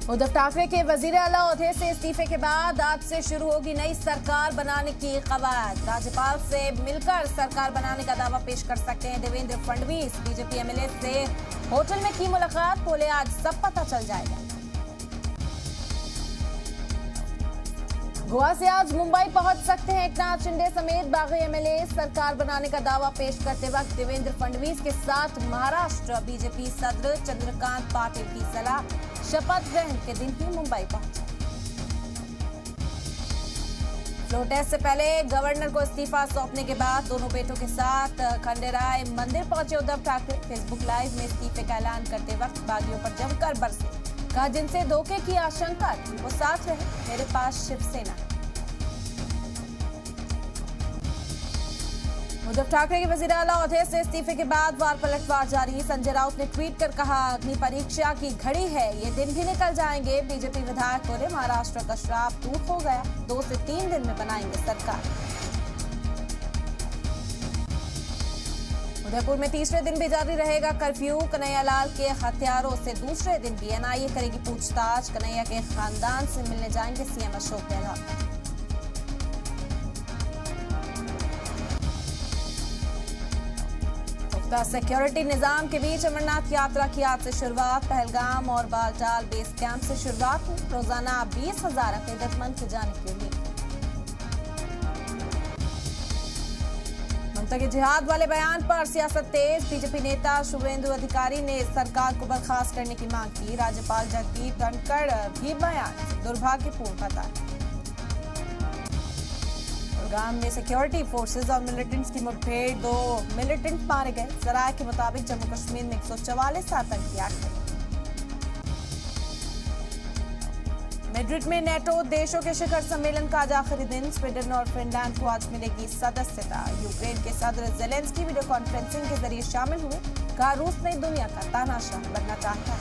उद्धव ठाकरे के वजीर आला ओहदे से इस्तीफे के बाद आज से शुरू होगी नई सरकार बनाने की कवायद। राज्यपाल से मिलकर सरकार बनाने का दावा पेश कर सकते हैं देवेंद्र फडणवीस। बीजेपी एमएलए से होटल में की मुलाकात, बोले आज सब पता चल जाएगा। गोवा से आज मुंबई पहुंच सकते हैं एकनाथ शिंदे समेत बागी एमएलए। सरकार बनाने का दावा पेश करते वक्त देवेंद्र फडणवीस के साथ महाराष्ट्र बीजेपी सदर चंद्रकांत पाटिल की सलाह। शपथ ग्रहण के दिन ही मुंबई पहुंचे। फ्लोर टेस्ट से पहले गवर्नर को इस्तीफा सौंपने के बाद दोनों बेटों के साथ खंडेराय मंदिर पहुंचे उद्धव ठाकरे। फेसबुक लाइव में इस्तीफे का ऐलान करते वक्त बागियों पर जमकर बरसे। कहा जिनसे धोखे की आशंका थी वो साथ रहे, मेरे पास शिवसेना। उद्धव ठाकरे के वजीर आला ओहदे से इस्तीफे के बाद वार पलटवार जारी। संजय राउत ने ट्वीट कर कहा अग्नि परीक्षा की घड़ी है, ये दिन भी निकल जाएंगे। बीजेपी विधायक बोले महाराष्ट्र का श्राप दूर हो गया, 2 से 3 दिन में बनाएंगे सरकार। उदयपुर में तीसरे दिन भी जारी रहेगा कर्फ्यू। कन्हैयालाल के हत्यारों से दूसरे दिन भी एनआईए करेगी पूछताछ। कन्हैया के खानदान से मिलने जाएंगे सीएम अशोक गहलोत। सिक्योरिटी निजाम के बीच अमरनाथ यात्रा की आज से शुरुआत। पहलगाम और बालटाल बेस कैंप से शुरुआत हुई। रोजाना 20,000 अकीदतमंद के जाने की उम्मीद। ममता के जिहाद वाले बयान पर सियासत तेज। बीजेपी नेता शुभेंदु अधिकारी ने सरकार को बर्खास्त करने की मांग की। राज्यपाल जगदीप धनखड़ भी बयान दुर्भाग्यपूर्ण बताया। गांव में सिक्योरिटी फोर्सेज और मिलिटेंट्स की मुठभेड़, 2 मिलिटेंट मारे गए। जराये के मुताबिक जम्मू कश्मीर में 144 आतंकी आए। मैड्रिड में नेटो देशों के शिखर सम्मेलन का आज आखिरी दिन। स्वीडन और फिनलैंड को आज मिलेगी सदस्यता। यूक्रेन के सदर जेलेंस्की वीडियो कॉन्फ्रेंसिंग के जरिए शामिल हुए। कहा रूस नई दुनिया का तानाशाह बनना चाहता है।